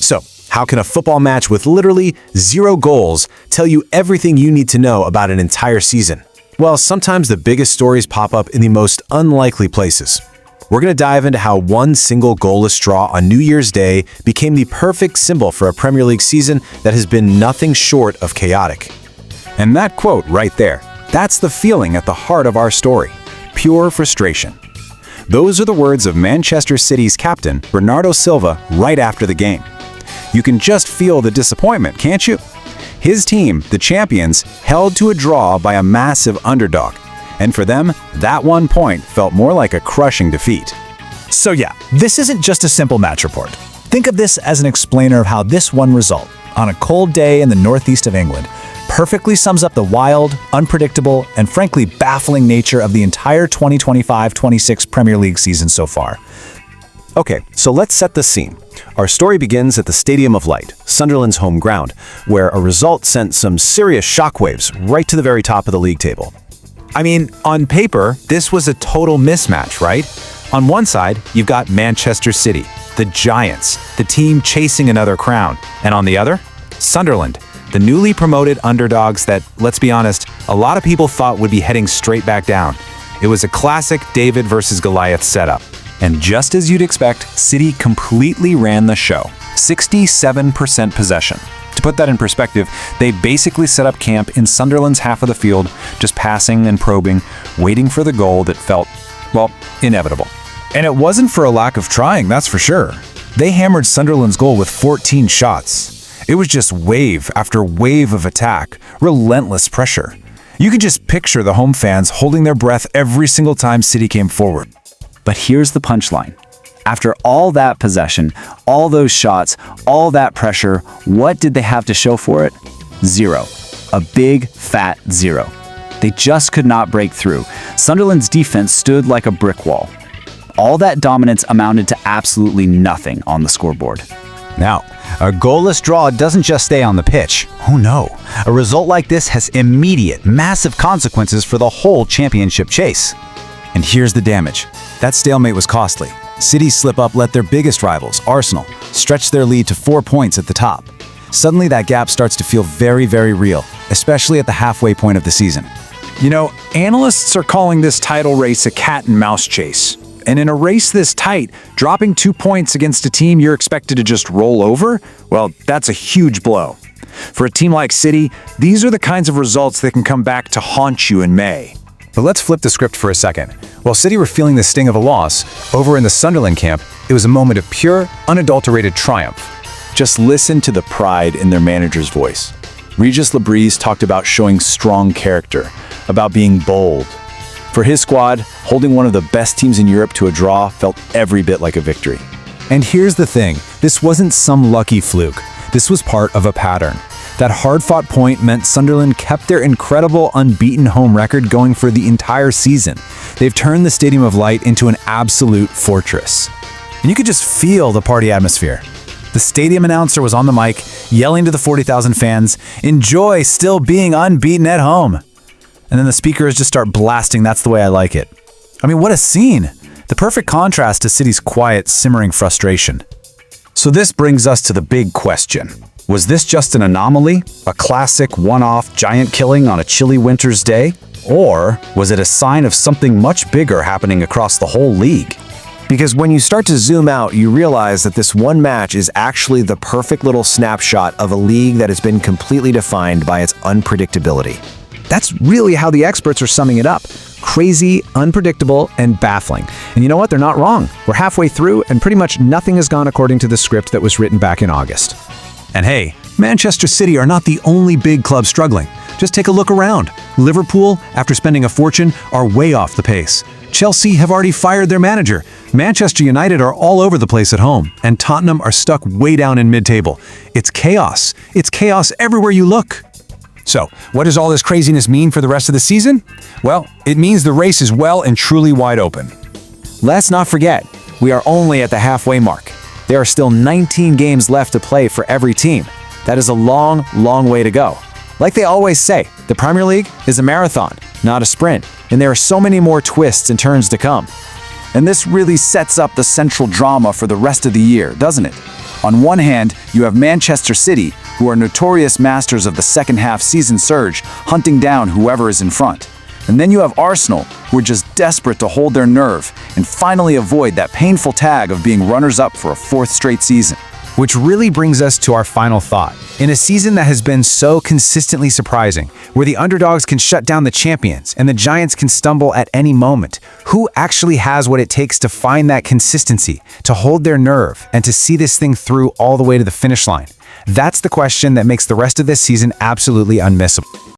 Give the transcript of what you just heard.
So, how can a football match with literally 0 goals tell you everything you need to know about an entire season? Well, sometimes the biggest stories pop up in the most unlikely places. We're going to dive into how one single goalless draw on New Year's Day became the perfect symbol for a Premier League season that has been nothing short of chaotic. And that quote right there, that's the feeling at the heart of our story. Pure frustration. Those are the words of Manchester City's captain, Bernardo Silva, right after the game. You can just feel the disappointment, can't you? His team, the champions, held to a draw by a massive underdog. And for them, that 1 point felt more like a crushing defeat. So yeah, this isn't just a simple match report. Think of this as an explainer of how this one result, on a cold day in the northeast of England, perfectly sums up the wild, unpredictable, and frankly baffling nature of the entire 2025-26 Premier League season so far. Okay, so let's set the scene. Our story begins at the Stadium of Light, Sunderland's home ground, where a result sent some serious shockwaves right to the very top of the league table. I mean, on paper, this was a total mismatch, right? On one side, you've got Manchester City, the Giants, the team chasing another crown. And on the other, Sunderland, the newly promoted underdogs that, let's be honest, a lot of people thought would be heading straight back down. It was a classic David versus Goliath setup. And just as you'd expect, City completely ran the show. 67% possession. To put that in perspective, they basically set up camp in Sunderland's half of the field, just passing and probing, waiting for the goal that felt, well, inevitable. And it wasn't for a lack of trying, that's for sure. They hammered Sunderland's goal with 14 shots. It was just wave after wave of attack, relentless pressure. You could just picture the home fans holding their breath every single time City came forward. But here's the punchline. After all that possession, all those shots, all that pressure, what did they have to show for it? 0. A big, fat 0. They just could not break through. Sunderland's defense stood like a brick wall. All that dominance amounted to absolutely nothing on the scoreboard. Now, a goalless draw doesn't just stay on the pitch. Oh no, a result like this has immediate, massive consequences for the whole championship chase. And here's the damage. That stalemate was costly. City's slip-up let their biggest rivals, Arsenal, stretch their lead to 4 points at the top. Suddenly that gap starts to feel very, very real, especially at the halfway point of the season. You know, analysts are calling this title race a cat and mouse chase. And in a race this tight, dropping 2 points against a team you're expected to just roll over, well, that's a huge blow. For a team like City, these are the kinds of results that can come back to haunt you in May. But let's flip the script for a second. While City were feeling the sting of a loss, over in the Sunderland camp, it was a moment of pure, unadulterated triumph. Just listen to the pride in their manager's voice. Regis Le Bris talked about showing strong character, about being bold. For his squad, holding one of the best teams in Europe to a draw felt every bit like a victory. And here's the thing, this wasn't some lucky fluke. This was part of a pattern. That hard-fought point meant Sunderland kept their incredible unbeaten home record going for the entire season. They've turned the Stadium of Light into an absolute fortress. And you could just feel the party atmosphere. The stadium announcer was on the mic, yelling to the 40,000 fans, "Enjoy still being unbeaten at home." And then the speakers just start blasting, "That's the way I like it." I mean, what a scene! The perfect contrast to City's quiet, simmering frustration. So this brings us to the big question. Was this just an anomaly? A classic one-off giant killing on a chilly winter's day? Or was it a sign of something much bigger happening across the whole league? Because when you start to zoom out, you realize that this one match is actually the perfect little snapshot of a league that has been completely defined by its unpredictability. That's really how the experts are summing it up. Crazy, unpredictable, and baffling. And you know what? They're not wrong. We're halfway through, and pretty much nothing has gone according to the script that was written back in August. And hey, Manchester City are not the only big club struggling. Just take a look around. Liverpool, after spending a fortune, are way off the pace. Chelsea have already fired their manager. Manchester United are all over the place at home, and Tottenham are stuck way down in mid-table. It's chaos. It's chaos everywhere you look. So, what does all this craziness mean for the rest of the season? Well, it means the race is well and truly wide open. Let's not forget, we are only at the halfway mark. There are still 19 games left to play for every team. That is a long, long way to go. Like they always say, the Premier League is a marathon, not a sprint, and there are so many more twists and turns to come. And this really sets up the central drama for the rest of the year, doesn't it? On one hand, you have Manchester City, who are notorious masters of the second-half season surge, hunting down whoever is in front. And then you have Arsenal, who are just desperate to hold their nerve and finally avoid that painful tag of being runners-up for a fourth straight season. Which really brings us to our final thought. In a season that has been so consistently surprising, where the underdogs can shut down the champions and the giants can stumble at any moment, who actually has what it takes to find that consistency, to hold their nerve, and to see this thing through all the way to the finish line? That's the question that makes the rest of this season absolutely unmissable.